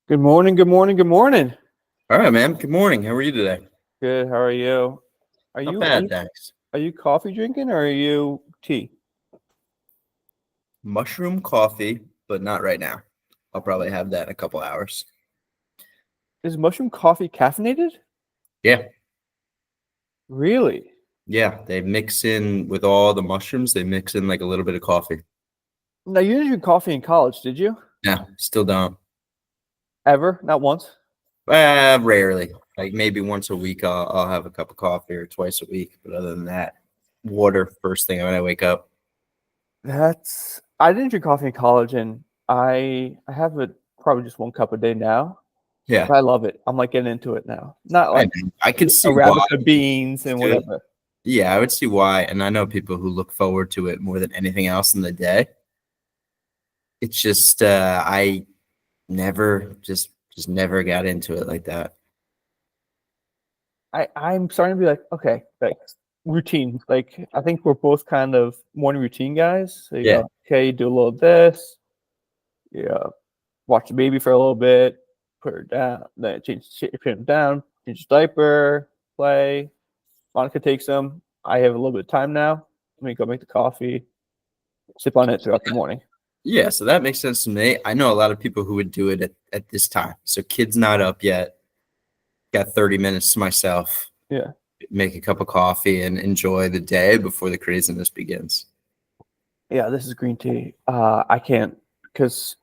Good morning, good morning, good morning. All right, man. Good morning. How are you today? Good, how are you? Are Not you are bad, you thanks. are you coffee drinking or are you tea? Mushroom coffee, but not right now. I'll probably have that in a couple hours. Is mushroom coffee caffeinated? Yeah, Really? yeah. They mix in with all the mushrooms. They mix in like a little bit of coffee. Now you didn't drink coffee in college, did you? No, still don't. Ever? Not once? Rarely. Like maybe once a week, I'll have a cup of coffee or twice a week. But other than that, water first thing when I wake up. I didn't drink coffee in college and I have it probably just one cup a day now. Yeah, But I love it. I'm like getting into it now. Not I like know. I could see why. Arabica beans It's and good. whatever. Yeah, I would see why. And I know people who look forward to it more than anything else in the day. It's just I never just never got into it like that. I'm starting to be like, okay, like routine. Like I think we're both kind of morning routine guys. So you Yeah. go, okay, you do a little of this, yeah, watch the baby for a little bit, put her down, then put him down, change his diaper, play. Monica takes him. I have a little bit of time now. Let me go make the coffee, sip on it throughout the morning. Yeah, so that makes sense to me. I know a lot of people who would do it at this time. So kids not up yet, got 30 minutes to myself, Yeah. make a cup of coffee and enjoy the day before the craziness begins. Yeah, this is green tea. I can't because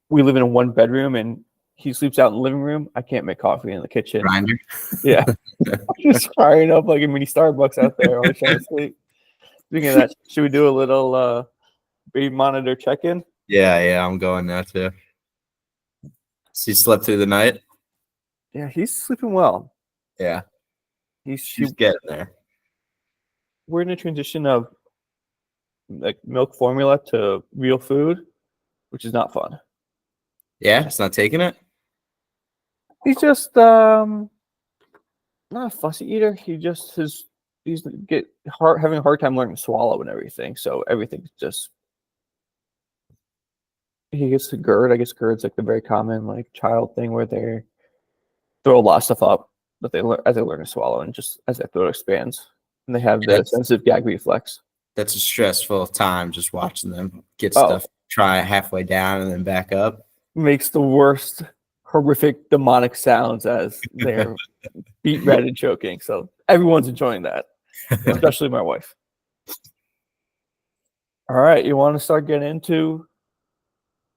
we live in a one bedroom and he sleeps out in the living room. I can't make coffee in the kitchen. Grinder. Yeah. Just firing up like a mini Starbucks out there while he's trying to sleep. Speaking of that, should we do a little baby monitor check-in? Yeah, I'm going now too. So you slept through the night? Yeah, he's sleeping well. Yeah, He's she's getting there. we're in a transition of like milk formula to real food, which is not fun. Yeah, it's not taking it? He's just not a fussy eater. He's having a hard time learning to swallow and everything. So everything's just he gets the GERD. I guess GERD's like the very common like child thing where they throw a lot of stuff up that they learn as they learn to swallow, and just as their throat expands, and they have the That's sensitive gag reflex. that's a stressful time just watching them get Oh, stuff try halfway down and then back up. makes the worst, horrific, demonic sounds as they're beat red and choking. So everyone's enjoying that, especially my wife. All right, you want to start getting into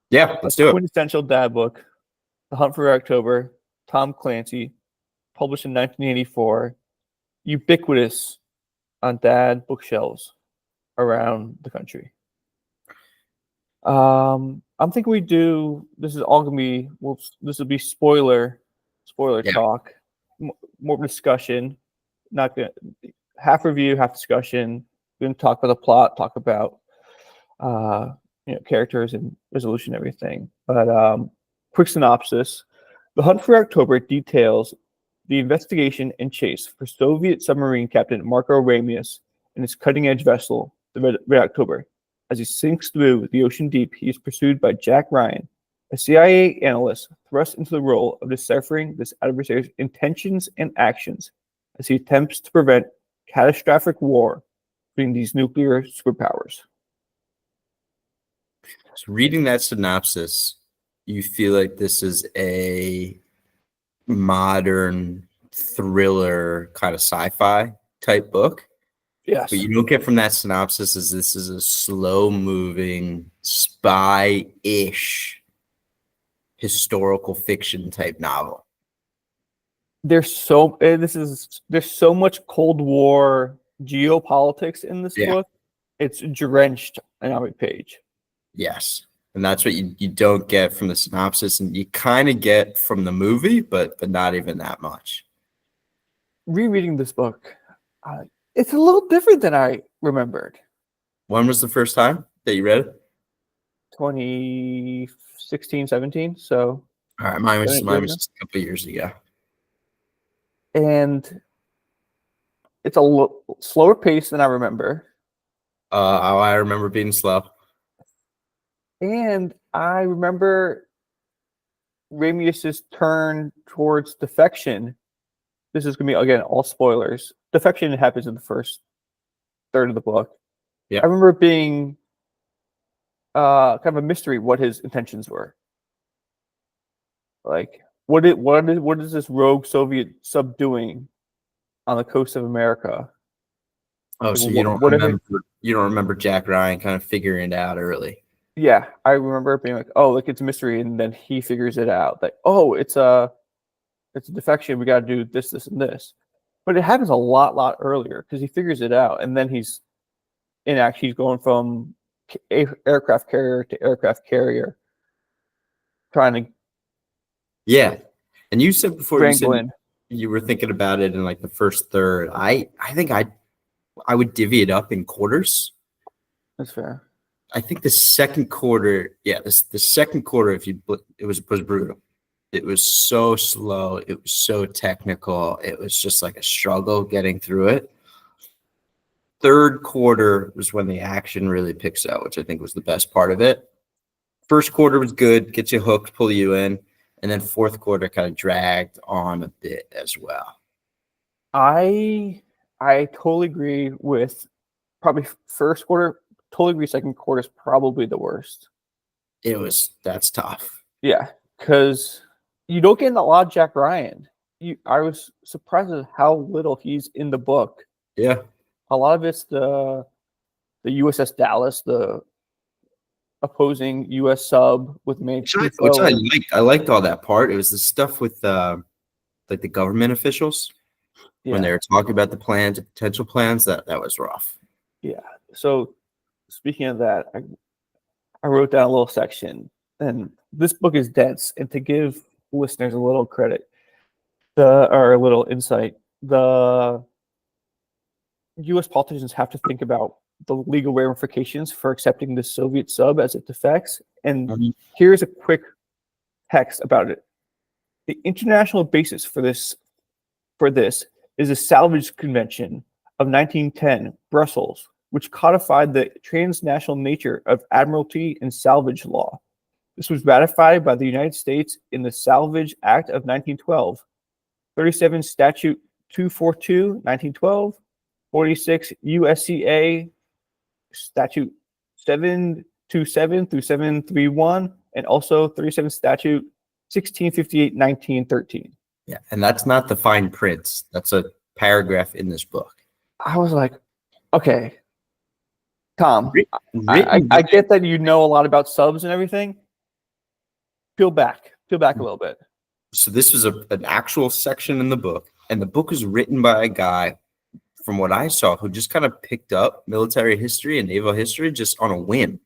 Yeah, a let's do it. quintessential dad book, The Hunt for October, Tom Clancy, published in 1984, ubiquitous on dad bookshelves around the country. I'm thinking we do. This is all gonna be. This will be spoiler Yeah. talk, more discussion. Not gonna half review, half discussion. We're gonna talk about the plot, talk about uh, characters and resolution, and everything. But quick synopsis: The Hunt for October details the investigation and chase for Soviet submarine captain Marco Ramius and his cutting-edge vessel, the Red October. As he sinks through the ocean deep, he is pursued by Jack Ryan, a CIA analyst thrust into the role of deciphering this adversary's intentions and actions as he attempts to prevent catastrophic war between these nuclear superpowers. So reading that synopsis, you feel like this is a modern thriller kind of sci-fi type book. Yes. But you don't get from that synopsis is this is a slow-moving spy-ish historical fiction type novel. There's so much Cold War geopolitics in this Yeah. book. It's drenched on every page. Yes. And that's what you don't get from the synopsis, and you kind of get from the movie, but not even that much. Rereading this book, it's a little different than I remembered. When was the first time that you read it? 2016, 17. So, All right, mine was 7, 8 years ago. just a couple of years ago. And it's a little slower pace than I remember. I remember being slow. And I remember Ramius's turn towards defection. This is going to be, again, all spoilers. Defection happens in the first third of the book. Yeah. I remember it being kind of a mystery what his intentions were. Like, what is this rogue Soviet sub doing on the coast of America? Oh, so you don't remember Jack Ryan kind of figuring it out early. Yeah, I remember it being like, oh, like it's a mystery, and then he figures it out. Like, oh, it's a defection. We got to do this, this, and this. But it happens a lot earlier because he figures it out, and then he's going from aircraft carrier to aircraft carrier, trying to And you said before wrangle you were thinking about it in like the first third. I think I would divvy it up in quarters. That's fair. I think the second quarter, the second quarter, it was brutal. It was so slow. It was so technical. It was just like a struggle getting through it. Third quarter was when the action really picks out, which I think was the best part of it. First quarter was good, gets you hooked, pull you in, and then fourth quarter kind of dragged on a bit as well. I totally agree with probably first quarter. Totally agree. Second quarter is probably the worst. That's tough. Yeah, because you don't get a lot of Jack Ryan. I was surprised at how little he's in the book. Yeah, a lot of it's the USS Dallas, the opposing U.S. sub with which I liked. I liked all that part. It was the stuff with like the government officials when they were talking about the plans, potential plans. That was rough. Yeah. So speaking of that, I wrote down a little section, and this book is dense. And to give listeners a little credit, or a little insight, the U.S. politicians have to think about the legal ramifications for accepting the Soviet sub as it defects. And here's a quick text about it. The international basis for this is the Salvage Convention of 1910, Brussels, which codified the transnational nature of admiralty and salvage law. This was ratified by the United States in the Salvage Act of 1912, 37 Statute 242, 1912, 46 USCA Statute 727 through 731, and also 37 Statute 1658, 1913. Yeah, and that's not the fine print. That's a paragraph in this book. I was like, okay, Tom, I get that you know a lot about subs and everything. Peel back a little bit. So this was an actual section in the book, and the book was written by a guy, from what I saw, who just kind of picked up military history and naval history just on a whim.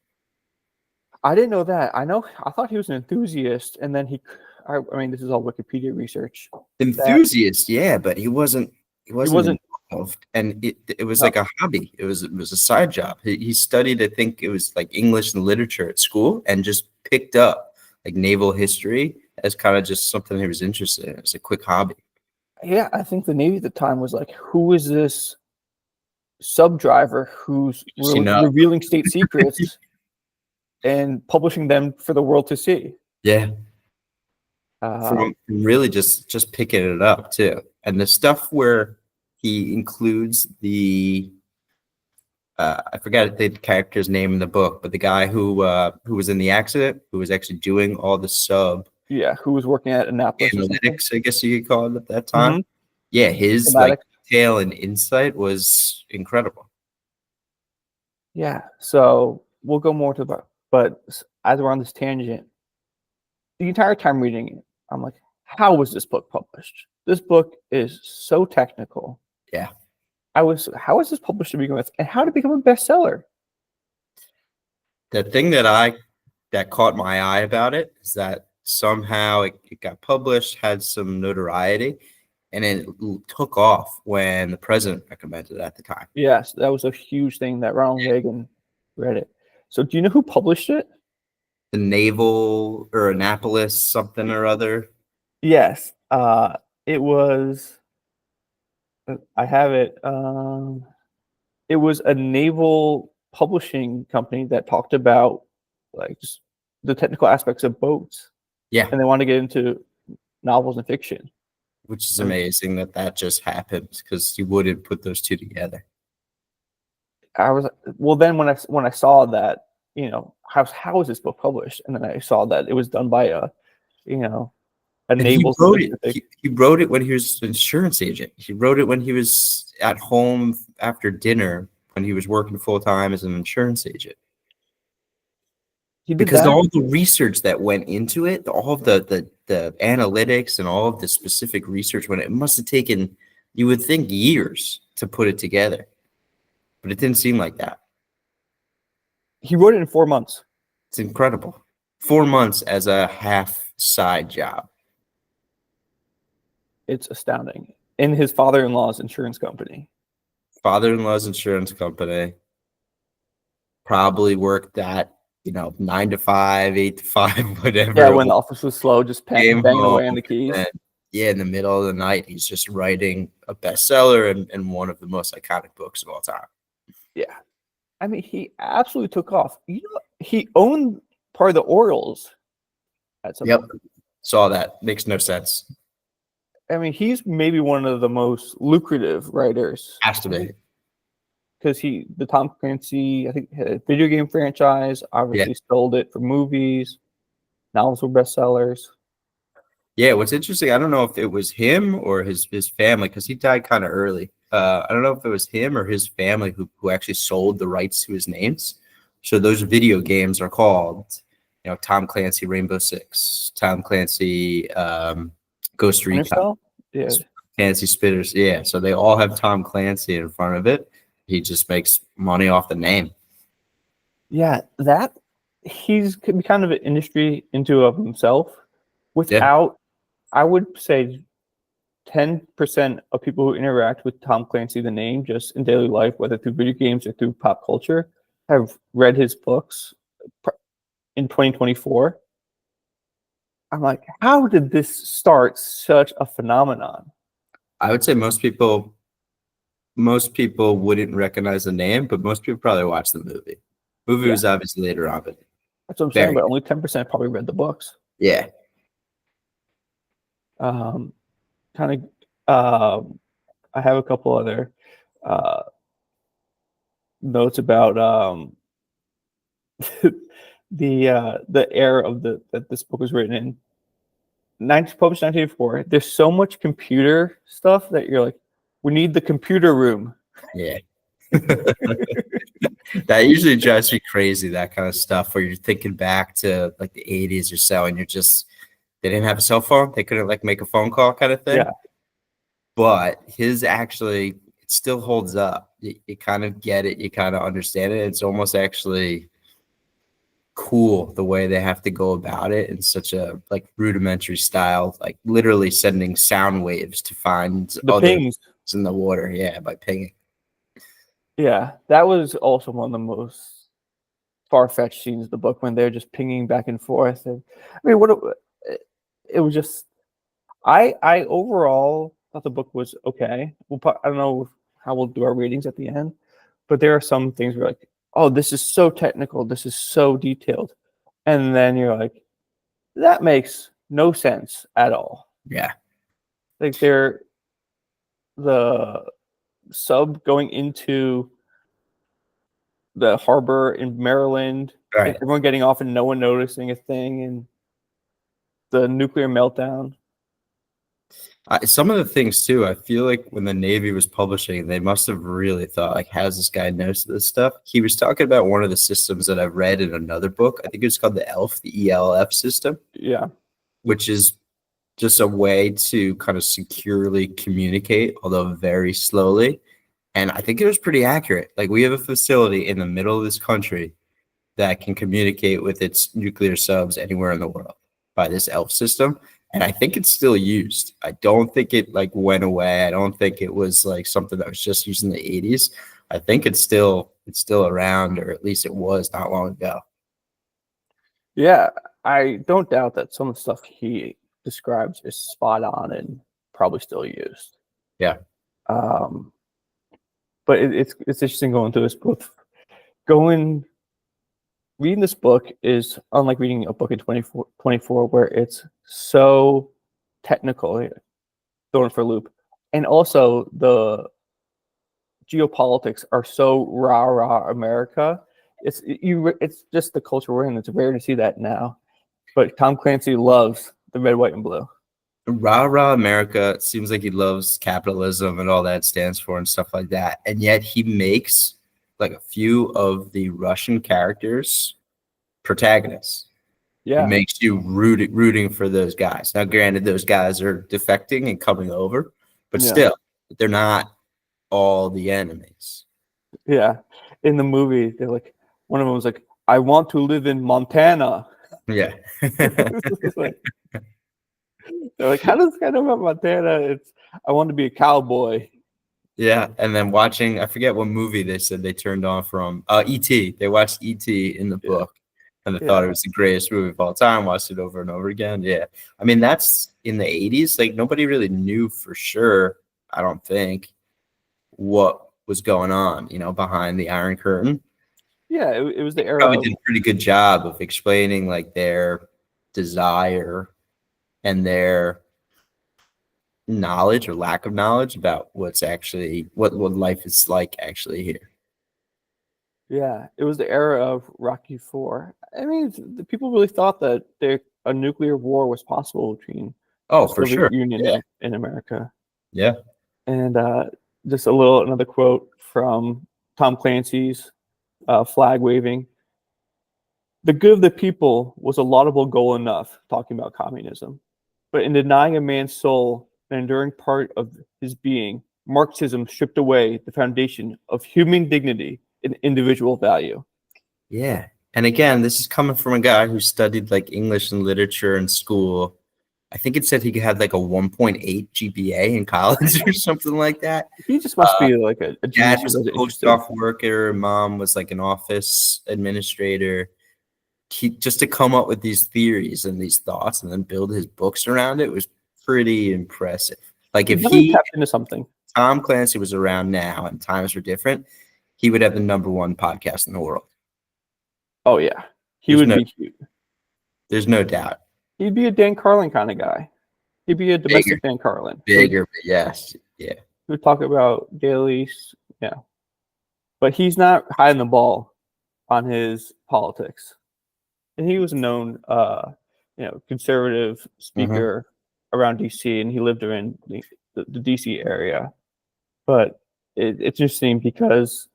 I didn't know that. I thought he was an enthusiast, and then I mean, this is all Wikipedia research. Enthusiast, yeah, but he wasn't involved, and it was like a hobby. It was a side job. He studied, I think it was like English and literature at school, and just picked up like naval history as kind of just something he was interested in. It's a quick hobby. Yeah, I think the Navy at the time was like, who is this sub driver who's revealing state secrets and publishing them for the world to see? Yeah. From really just picking it up too. And the stuff where he includes the I forgot the character's name in the book, but the guy who was in the accident, who was actually doing all the sub. Yeah, who was working at Annapolis analytics, I guess you could call it at that time. Mm-hmm. Yeah, his like detail and insight was incredible. Yeah, so we'll go more to that. But as we're on this tangent, the entire time reading it, I'm like, how was this book published? This book is so technical. Yeah. How was this published to begin with? And how did it become a bestseller? The thing that caught my eye about it is that somehow it got published, had some notoriety, and it took off when the president recommended it at the time. Yes, that was a huge thing that Ronald Reagan read it. So do you know who published it? The Naval or Annapolis something or other. Yes. It was, I have it. It was a naval publishing company that talked about like just the technical aspects of boats. Yeah, and they want to get into novels and fiction. which is amazing that just happened because you wouldn't put those two together. I was well. Then when I saw that, how is this book published? And then I saw that it was done by a And he naval wrote it. specific. He wrote it when he was an insurance agent. He wrote it when he was at home after dinner when he was working full time as an insurance agent. He did Because that. all the research that went into it, all of the analytics and all of the specific research when it must have taken, you would think, years to put it together. But it didn't seem like that. He wrote it in 4 months. It's incredible. 4 months as a half side job. It's astounding. In his father-in-law's insurance company. Father-in-law's insurance company. Probably worked at 9 to 5, 8 to 5, whatever. Yeah, when the office was slow, just banging away on the keys. And, in the middle of the night, he's just writing a bestseller and one of the most iconic books of all time. Yeah. I mean, he absolutely took off. He owned part of the Orioles at some point. Saw that. Makes no sense. I mean, he's maybe one of the most lucrative writers. Has to be. Because the Tom Clancy, I think, had a video game franchise, obviously sold it for movies. Novels were bestsellers. Yeah, what's interesting, I don't know if it was him or his family, because he died kind of early. I don't know if it was him or his family who actually sold the rights to his names. So those video games are called, Tom Clancy Rainbow Six, Tom Clancy Ghost Recon, Clancy Spitters. Yeah, so they all have Tom Clancy in front of it. He just makes money off the name. Yeah, he's kind of an industry into of himself. Without, I would say, 10% of people who interact with Tom Clancy, the name, just in daily life, whether through video games or through pop culture, have read his books in 2024. I'm like, how did this start such a phenomenon? I would say most people wouldn't recognize the name, but most people probably watched the movie. Movie was obviously later on, but that's what I'm saying. But only 10% probably read the books. Yeah. I have a couple other notes about the era of that this book was written in. Published 1984. There's so much computer stuff that you're like, we need the computer room. Yeah. That usually drives me crazy, that kind of stuff, where you're thinking back to like the 80s or so, and they didn't have a cell phone. They couldn't make a phone call kind of thing. Yeah. But his actually, it still holds up. You kind of get it. You kind of understand it. It's almost actually cool the way they have to go about it in such a rudimentary style, like literally sending sound waves to find the pings in the water. Yeah, by pinging. Yeah, that was also one of the most far-fetched scenes of the book when they're just pinging back and forth. And I mean, it was just. I overall thought the book was okay. I don't know how we'll do our ratings at the end, but there are some things where like, oh, this is so technical, this is so detailed, and then you're like, that makes no sense at all. Yeah, like the sub going into the harbor in Maryland, right. And everyone getting off and no one noticing a thing, and the nuclear meltdown. Some of the things too, I feel like when the Navy was publishing, they must have really thought, like, how's this guy knows this stuff? He was talking about one of the systems that I've read in another book. I think it's called the ELF system. Yeah. Which is just a way to kind of securely communicate, although very slowly. And I think it was pretty accurate. Like, we have a facility in the middle of this country that can communicate with its nuclear subs anywhere in the world by this ELF system. And I think it's still used. I don't think it went away. I don't think it was something that was just used in the 80s. I think it's still around, or at least it was not long ago. Yeah, I don't doubt that some of the stuff he describes is spot on and probably still used. Yeah. But it's interesting going through this book, going reading this book is unlike reading a book in 24, where it's so technical, thrown for a loop, and also the geopolitics are so rah America. It's just the culture we're in. It's rare to see that now. But Tom Clancy loves the red, white, and blue. Rah rah America seems like he loves capitalism and all that stands for and stuff like that. And yet he makes like a few of the Russian characters protagonists. Yeah. It makes you rooting for those guys. Now, granted, those guys are defecting and coming over, but still, they're not all the enemies. Yeah. In the movie, they're like, one of them was like, I want to live in Montana. Yeah. They're like, how does this guy know about Montana? I want to be a cowboy. Yeah, and then watching, I forget what movie they said they turned on from. E.T. They watched E.T. in the book, and they thought it was the greatest movie of all time. Watched it over and over again. Yeah, I mean that's in the '80s. Like nobody really knew for sure. I don't think what was going on, behind the Iron Curtain. Yeah, it was the era. Probably did a pretty good job of explaining like their desire and their knowledge or lack of knowledge about what's actually what life is like actually here. Yeah, it was the era of Rocky IV. I mean, the people really thought that a nuclear war was possible between Oh, the for Soviet sure. Union and America. Yeah. And just another quote from Tom Clancy's flag waving. The good of the people was a laudable goal enough, talking about communism. But in denying a man's soul an enduring part of his being, Marxism stripped away the foundation of human dignity and individual value. Yeah. And again, this is coming from a guy who studied like English and literature in school. I think it said he had like a 1.8 GPA in college or something like that. He just must be like a Dad genius. was a post off worker. Mom was like an office administrator. Just to come up with these theories and these thoughts and then build his books around it was pretty impressive. Like if he tapped into something. Tom Clancy was around now and times were different, he would have the #1 podcast in the world. Oh yeah, he would be cute. There's no doubt. He'd be a Dan Carlin kind of guy. He'd be a domestic Dan Carlin. Bigger, but yes, yeah. He would talk about dailies, yeah. But he's not hiding the ball on his politics. And he was a known, conservative speaker around DC, and he lived in the DC area. But it's interesting because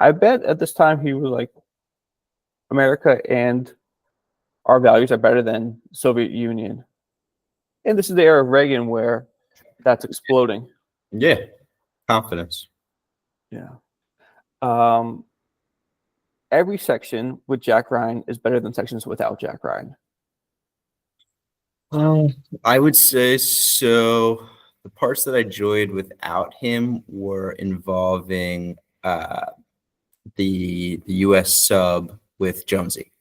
I bet at this time he was like, America and our values are better than Soviet Union. And this is the era of Reagan where that's exploding. Yeah, confidence. Yeah. Every section with Jack Ryan is better than sections without Jack Ryan. I would say so. The parts that I enjoyed without him were involving the US sub with Jonesy.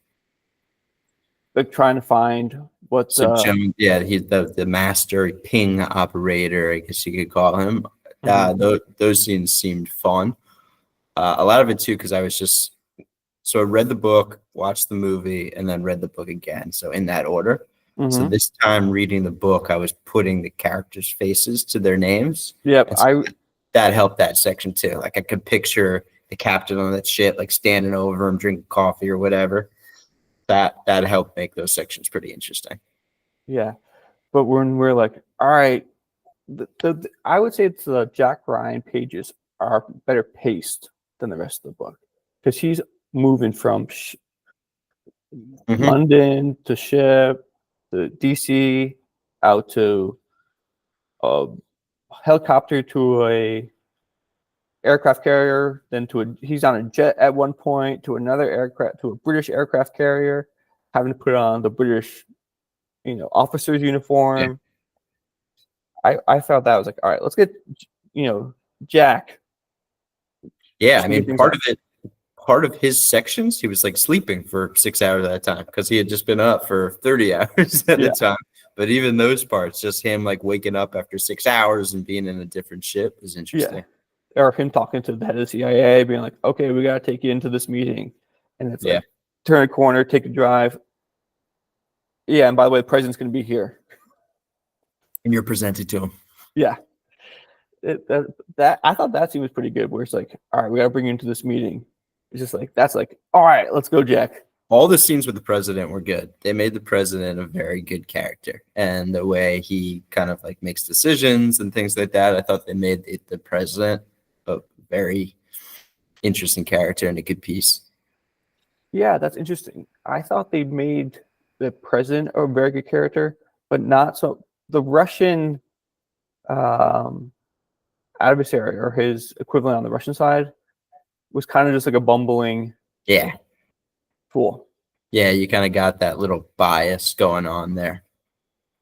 Like trying to find what he's the master ping operator, I guess you could call him. Those scenes seemed fun. A lot of it too, because I read the book, watched the movie, and then read the book again. So in that order. So this time reading the book, I was putting the characters' faces to their names. Yep. So that helped that section too. Like I could picture the captain on that ship, like standing over him, drinking coffee or whatever. That helped make those sections pretty interesting. Yeah. But when we're like, all right, I would say the Jack Ryan pages are better paced than the rest of the book because he's moving from London to ship to DC out to a helicopter to a aircraft carrier, then he's on a jet at one point to another aircraft, to a British aircraft carrier, having to put on the British, officer's uniform. Yeah. I felt that was like, all right, let's get, Jack. Yeah, I mean, part of his sections, he was like sleeping for 6 hours at a time because he had just been up for 30 hours at a time. But even those parts, just him like waking up after 6 hours and being in a different ship is interesting. Yeah. Or him talking to the head of the CIA, being like, okay, we got to take you into this meeting. And it's like, turn a corner, take a drive. Yeah, and by the way, the president's going to be here. And you're presented to him. Yeah. That I thought that scene was pretty good, where it's like, all right, we got to bring you into this meeting. It's just like, that's like, all right, let's go, Jack. All the scenes with the president were good. They made the president a very good character, and the way he kind of like makes decisions and things like that. I thought they made the president a very interesting character and a good piece. Yeah, that's interesting. I thought they made the president a very good character, but not so. The Russian adversary, or his equivalent on the Russian side, was kind of just like a bumbling fool. Yeah, you kind of got that little bias going on there,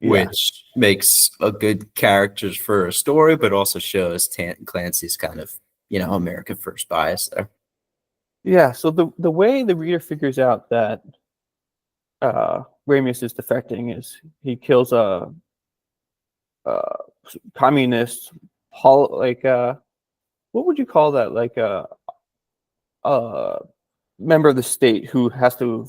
which makes a good characters for a story, but also shows Clancy's kind of, America first bias there. Yeah, so the way the reader figures out that Ramius is defecting is he kills a communist, like what would you call that? Like a member of the state who has to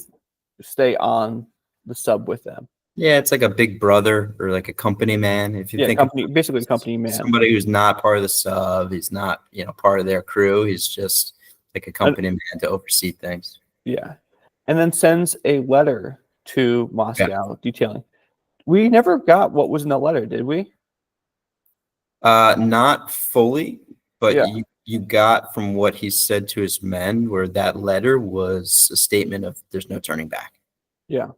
stay on the sub with them. Yeah, it's like a big brother or like a company man. If you think basically a company man, somebody who's not part of the sub, he's not part of their crew. He's just like a company man to oversee things. Yeah, and then sends a letter to Moscow detailing. We never got what was in the letter, did we? Not fully, but you got from what he said to his men, where that letter was a statement of there's no turning back. Yeah.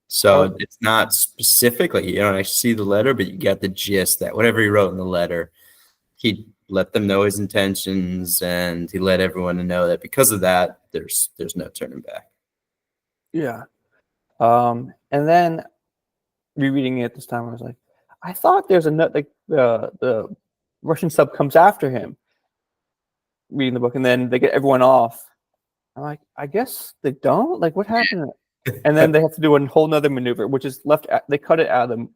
So it's not specific, like you don't actually see the letter, but you get the gist that whatever he wrote in the letter, he let them know his intentions, and he let everyone know that because of that, there's no turning back. Yeah. And then rereading it this time, I was like, I thought there's the Russian sub comes after him, reading the book, and then they get everyone off. I'm like, I guess they don't. Like, what happened? And then they have to do a whole nother maneuver, which is they cut it out of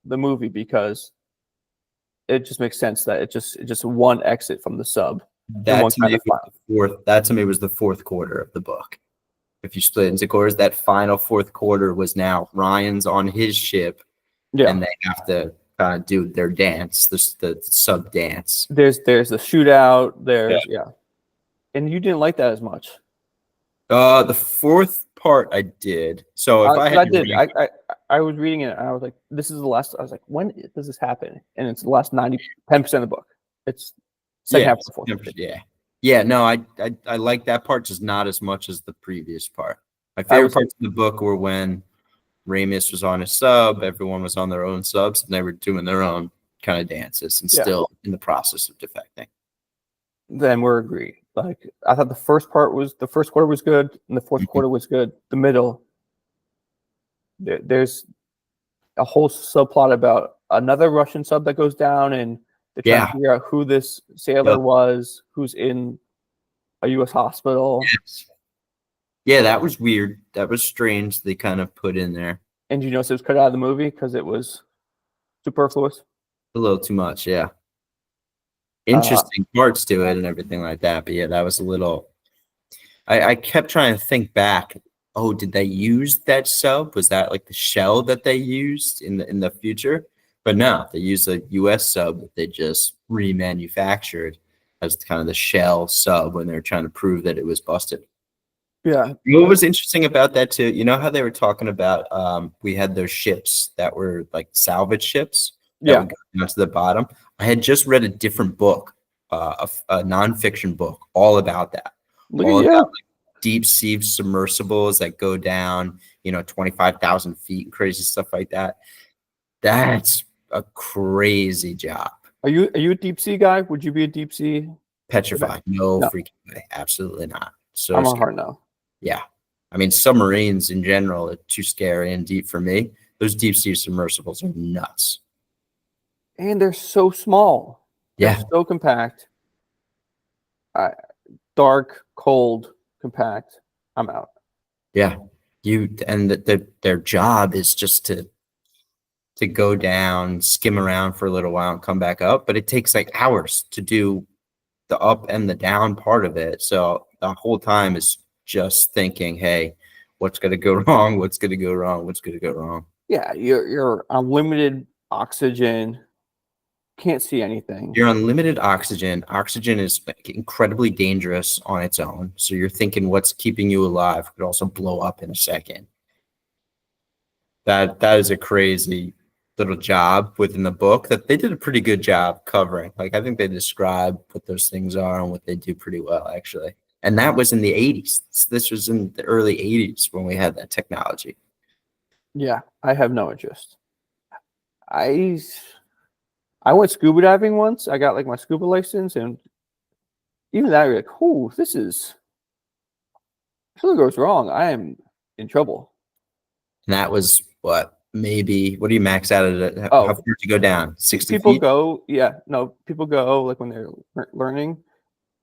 the movie because it just makes sense that it's just one exit from the sub. That to me was the fourth quarter of the book. If you split it into quarters, that final fourth quarter was now Ryan's on his ship, and they have to do their dance, the sub dance. There's the shootout. And you didn't like that as much. The fourth part I did. So if I was reading it and I was like, this is the last. I was like, when does this happen? And it's the last 10% of the book. It's second half of the fourth. Yeah. No, I like that part, just not as much as the previous part. My favorite parts of the book were when Ramius was on his sub, everyone was on their own subs, and they were doing their own kind of dances and still in the process of defecting. Then we're agreed. Like, I thought the first quarter was good, and the fourth quarter was good. The middle, there's a whole subplot about another Russian sub that goes down, and they're trying to figure out who this sailor was, who's in a U.S. hospital. Yes. Yeah, that was weird. That was strange. They kind of put in there. And you notice it was cut out of the movie because it was superfluous? A little too much, yeah. Interesting parts to it and everything like that. But yeah, that was a little... I kept trying to think back. Oh, did they use that sub? Was that like the shell that they used in the future? But no, they used a U.S. sub that they just remanufactured as kind of the shell sub when they were trying to prove that it was busted. Yeah. What was interesting about that too, you know how they were talking about we had those ships that were like salvage ships that would go down to the bottom. I had just read a different book, a nonfiction book, all about that. About deep sea submersibles that go down, 25,000 feet and crazy stuff like that. That's a crazy job. Are you a deep sea guy? Would you be a deep sea? Petrified. No. Freaking way. Absolutely not. So I'm a hard no. Yeah. I mean, submarines in general are too scary and deep for me. Those deep sea submersibles are nuts. And they're so small. They're so compact. Dark, cold, compact. I'm out. Yeah. Their job is just to go down, skim around for a little while and come back up. But it takes like hours to do the up and the down part of it. So the whole time is just thinking, hey, what's going to go wrong? What's going to go wrong? What's going to go wrong? Yeah, you're on limited oxygen, can't see anything. You're on limited oxygen. Oxygen is incredibly dangerous on its own. So you're thinking what's keeping you alive could also blow up in a second. That is a crazy little job within the book that they did a pretty good job covering. Like, I think they describe what those things are and what they do pretty well, actually. And that was in the 80s. This was in the early 80s when we had that technology. Yeah, I have no interest. I went scuba diving once. I got like my scuba license, and even that, you're like, "Oh, this is." If something goes wrong, I am in trouble. And that was what, maybe, what do you max out at it? How far did you go down? 60 people feet? people go like when they're learning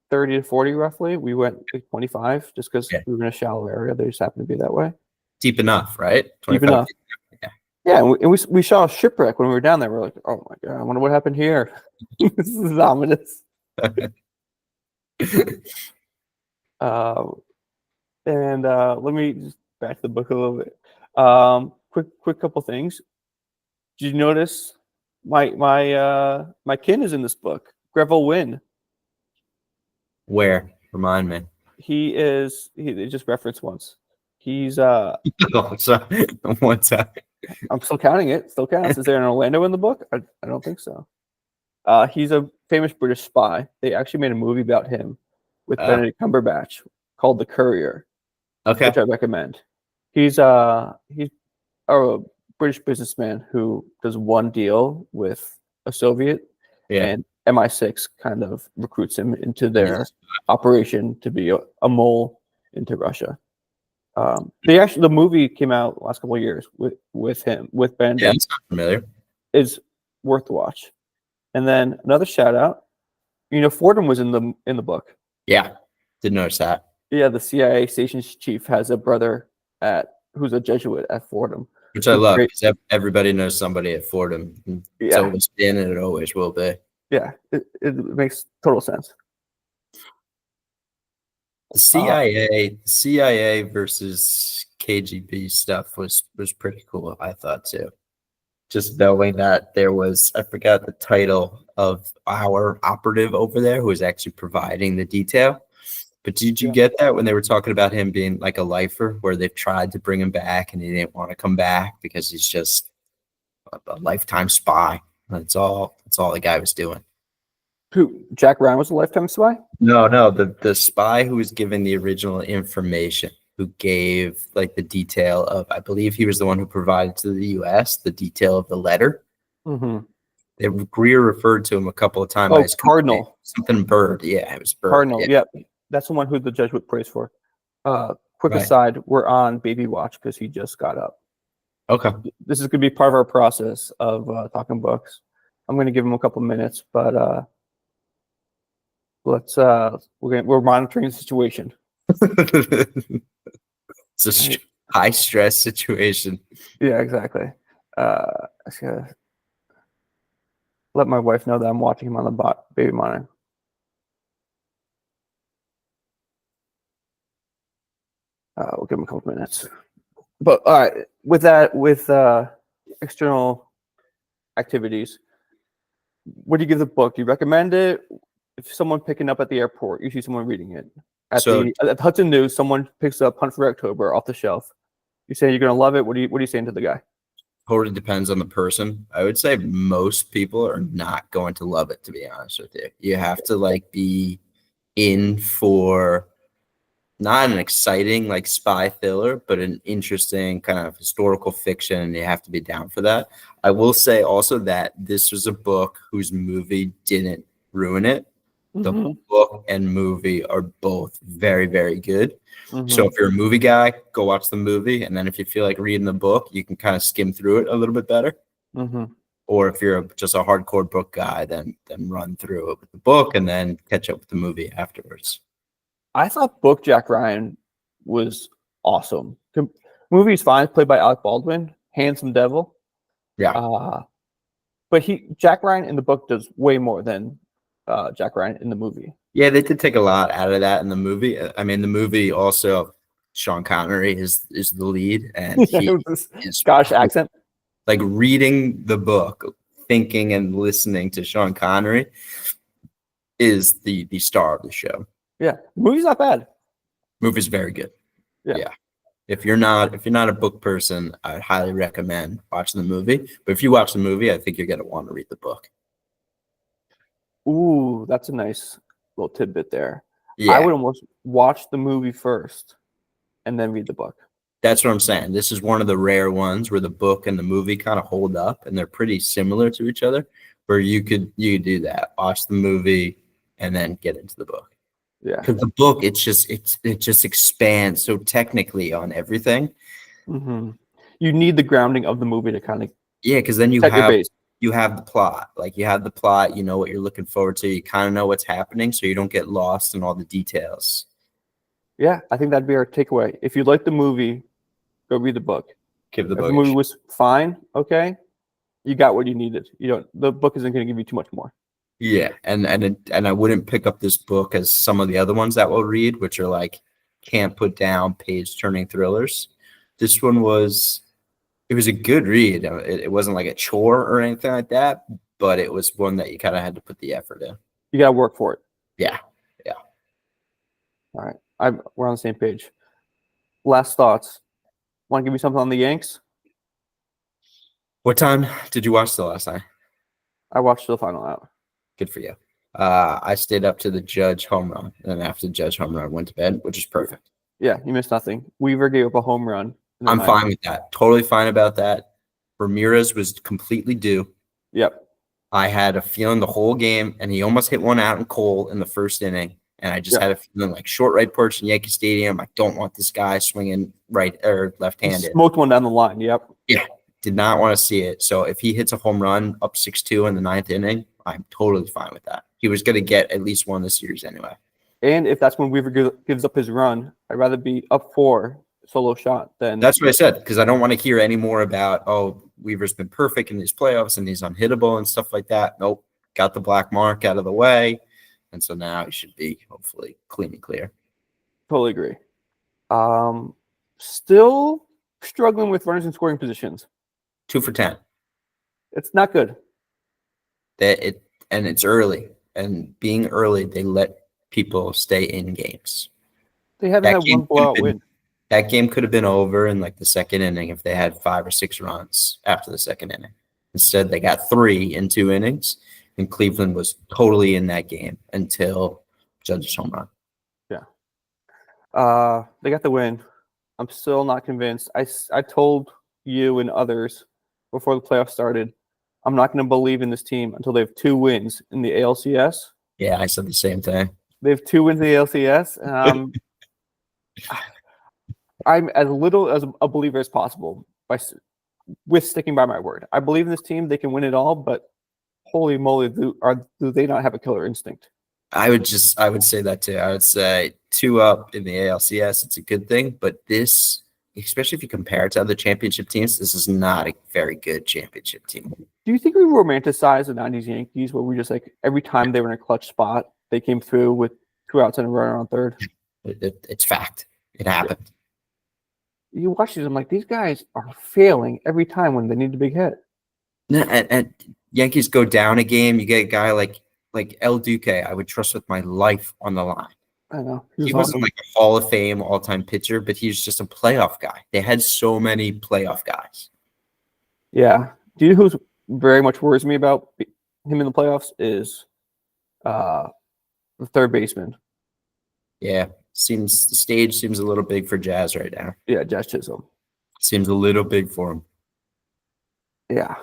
30 to 40 roughly. We went like 25 just because we were in a shallow area. They just happened to be that way. Deep enough, right? Deep enough. Yeah, and we saw a shipwreck when we were down there. We're like, oh my God, I wonder what happened here. This is ominous. And let me just back the book a little bit. Quick couple things. Did you notice my kin is in this book? Greville Wynn. Where? Remind me. He just referenced once. He's Oh, sorry. What's that? I'm still counting it. Still counts. Is there an Orlando in the book? I don't think so. He's a famous British spy. They actually made a movie about him with Benedict Cumberbatch called The Courier, which I recommend. He's a British businessman who does one deal with a Soviet, and MI6 kind of recruits him into their operation to be a mole into Russia. The movie came out last couple of years with him, with Ben. Yeah, it's not familiar. Is worth the watch. And then another shout out, Fordham was in the book. Yeah, did notice that. Yeah, the CIA stations chief has a brother who's a Jesuit at Fordham, which I love because everybody knows somebody at Fordham. It's always been and it always will be. Yeah, it makes total sense. The CIA versus KGB stuff was pretty cool, I thought too. Just knowing that there was, I forgot the title of our operative over there who was actually providing the detail. But did you get that when they were talking about him being like a lifer, where they've tried to bring him back and he didn't want to come back because he's just a lifetime spy? That's all the guy was doing. Who, Jack Ryan was a lifetime spy? No, the spy who was given the original information, who gave like the detail of, I believe he was the one who provided to the U.S. the detail of the letter. Mm-hmm. Greer referred to him a couple of times. Oh, Cardinal. Something Bird. Yeah, it was Bird. Cardinal, yeah. That's the one who the Jesuit prays for. Quick aside, we're on baby watch because he just got up. Okay. This is going to be part of our process of talking books. I'm going to give him a couple minutes, but we're monitoring the situation. It's a high stress situation. Yeah, exactly. I just gotta let my wife know that I'm watching him on the baby monitor. We'll give him a couple minutes. But all right, with external activities, what do you give the book? Do you recommend it? If someone picking up at the airport, you see someone reading it. At the Hudson News, someone picks up Hunt for October off the shelf. You say you're gonna love it. What are you saying to the guy? Totally depends on the person. I would say most people are not going to love it, to be honest with you. You have to be in for not an exciting spy thriller, but an interesting kind of historical fiction, and you have to be down for that. I will say also that this was a book whose movie didn't ruin it. The book and movie are both very, very good. So if you're a movie guy, go watch the movie. And then if you feel like reading the book, you can kind of skim through it a little bit better. Or if you're just a hardcore book guy, then run through it with the book and then catch up with the movie afterwards. I thought book Jack Ryan was awesome. Movie's fine. Played by Alec Baldwin. Handsome devil. Yeah. But Jack Ryan in the book does way more than Jack Ryan in the movie. Yeah, they did take a lot out of that in the movie. I mean, the movie also, Sean Connery is the lead, and he With this is Scottish accent. like reading the book, thinking and listening to Sean Connery is the star of the show. Yeah, the movie's not bad. Movie's very good. Yeah. Yeah. If you're not a book person, I highly recommend watching the movie. But if you watch the movie, I think you're gonna want to read the book. Ooh, that's a nice little tidbit there. Yeah, I would almost watch the movie first and then read the book. that's what I'm saying. This is one of the rare ones where the book and the movie kind of hold up, and they're pretty similar to each other. Where you could do that, watch the movie, and then get into the book. Yeah. Because the book, it just expands so technically on everything. Mm-hmm. You need the grounding of the movie to kind of Yeah, because then set your base. you have the plot. Like you have the plot, you know what you're looking forward to. You kind of know what's happening, so you don't get lost in all the details. Yeah, I think that'd be our takeaway. If you like the movie, go read the book. Give the If book. the movie was fine, okay, you got what you needed. The book isn't going to give you too much more. Yeah, and I wouldn't pick up this book as some of the other ones that we'll read, which are like can't put down page turning thrillers. This one it was a good read. It wasn't like a chore or anything like that, but it was one that you kind of had to put the effort in. You got to work for it. Yeah. All right, we're on the same page. Last thoughts. Want to give me something on the Yanks? What time did you watch the last night? I watched the final out. Good for you. I stayed up to the Judge home run, and after the Judge home run, went to bed, which is perfect. Yeah, you missed nothing. Weaver gave up a home run. I'm fine with that. Totally fine about that. Ramirez was completely due. Yep. I had a feeling the whole game, and he almost hit one out in Cole in the first inning. And I just had a feeling like short right porch in Yankee Stadium. I don't want this guy swinging right or left-handed. Smoked one down the line. Yep. Yeah. Did not want to see it. So if he hits a home run up 6-2 in the ninth inning, I'm totally fine with that. He was going to get at least one this series anyway. And if that's when Weaver gives up his run, I'd rather be up 4 solo shot than. That's what I said, because I don't want to hear any more about, Weaver's been perfect in these playoffs and he's unhittable and stuff like that. Nope. Got the black mark out of the way. And so now he should be hopefully clean and clear. Totally agree. Still struggling with runners in scoring positions. 2 for 10. It's not good. And it's early. And being early, they let people stay in games. They haven't had one blowout win. That game could have been over in like the second inning if they had 5 or 6 runs after the second inning. Instead, they got 3 in 2 innings, and Cleveland was totally in that game until Judge's home run. Yeah. They got the win. I'm still not convinced. I told you and others before the playoffs started, I'm not going to believe in this team until they have 2 wins in the ALCS. Yeah, I said the same thing. They have 2 wins in the ALCS. I'm as little as a believer as possible with sticking by my word. I believe in this team. They can win it all, but holy moly, do they not have a killer instinct? I would say that too. I would say 2 up in the ALCS. It's a good thing, but this, especially if you compare it to other championship teams, this is not a very good championship team. Do you think we romanticize the 90s Yankees where we just like every time they were in a clutch spot, they came through with 2 outs and a runner on third? It's fact. It happened. You watch these, I'm like, these guys are failing every time when they need a big hit. And Yankees go down a game, you get a guy like El Duque, I would trust with my life on the line. I know. He wasn't like a Hall of Fame all-time pitcher, but he's just a playoff guy. They had so many playoff guys. Yeah. Do you know who's very much worries me about him in the playoffs is the third baseman. Yeah. The stage seems a little big for Jazz right now. Yeah, Jazz Chisholm. Seems a little big for him. Yeah.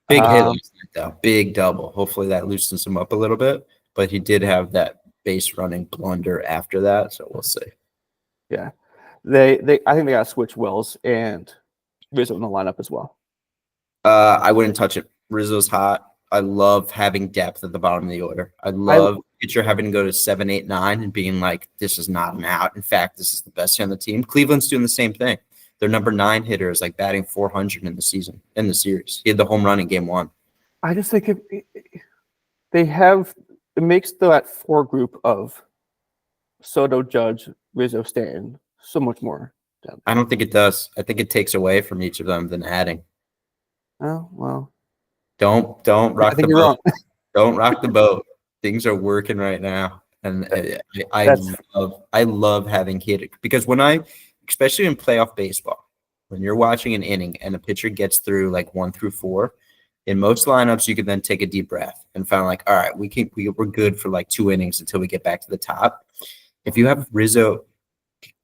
Big hit last night, though. Big double. Hopefully that loosens him up a little bit. But he did have that base running blunder after that, so we'll see. Yeah. I think they got to switch Wells and Rizzo in the lineup as well. I wouldn't touch it. Rizzo's hot. I love having depth at the bottom of the order. I love pitcher having to go to 7, 8, 9 and being like, this is not an out. In fact, this is the best hitter on the team. Cleveland's doing the same thing. Their number 9 hitter is like batting 400 in the series. He had the home run in game 1. I just think it makes that 4 group of Soto, Judge, Rizzo, Stanton so much more depth. I don't think it does. I think it takes away from each of them than adding. Oh well, Don't I rock the think you're boat. wrong. Don't rock the boat. Things are working right now, and I love having hit because especially in playoff baseball, when you're watching an inning and a pitcher gets through like 1 through 4, in most lineups you can then take a deep breath and find like, all right, we're good for like 2 innings until we get back to the top. If you have Rizzo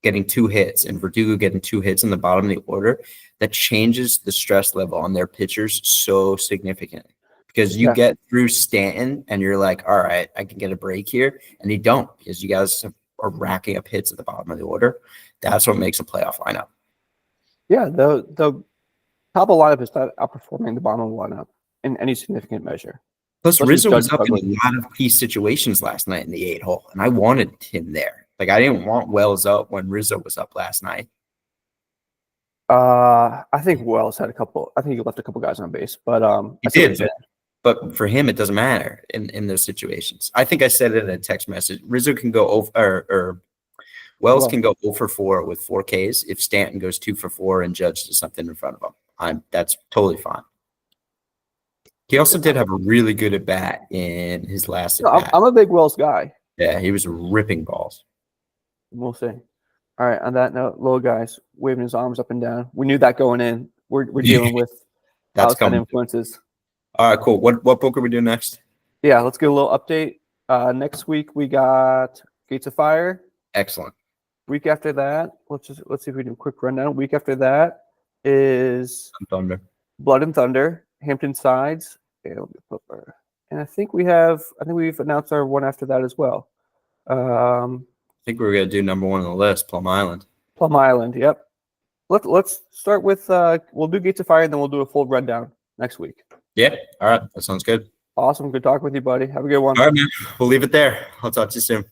getting 2 hits and Verdugo getting 2 hits in the bottom of the order, that changes the stress level on their pitchers so significantly. Because you get through Stanton and you're like, all right, I can get a break here. And you don't, because you guys are racking up hits at the bottom of the order. That's what makes a playoff lineup. Yeah, the top of the lineup is not outperforming the bottom of the lineup in any significant measure. Plus, Especially Rizzo was Judge up in a lot of key situations last night in the 8-hole, and I wanted him there. Like, I didn't want Wells up when Rizzo was up last night. I think Wells had a couple. I think he left a couple guys on base, but He did, but for him, it doesn't matter in those situations. I think I said it in a text message. Rizzo can go over, or Wells can go 0 for 4 with 4 Ks if Stanton goes 2 for 4 and Judge does something in front of him. That's totally fine. He also did have a really good at bat in his last at bat. I'm a big Wells guy. Yeah, he was ripping balls. We'll see. All right. On that note, little guy's waving his arms up and down. We knew that going in. We're dealing with outside influences. All right, cool. What book are we doing next? Yeah, let's get a little update. Next week we got Gates of Fire. Excellent. Week after that, let's see if we do a quick rundown. Week after that is Thunder. Blood and Thunder, Hampton Sides, and I think we've announced our one after that as well. I think we're gonna do number 1 on the list, Plum Island. Plum Island, yep. Let's start with we'll do Gates of Fire and then we'll do a full rundown next week. Yeah. All right. That sounds good. Awesome. Good talking with you, buddy. Have a good one. All right, man. We'll leave it there. I'll talk to you soon.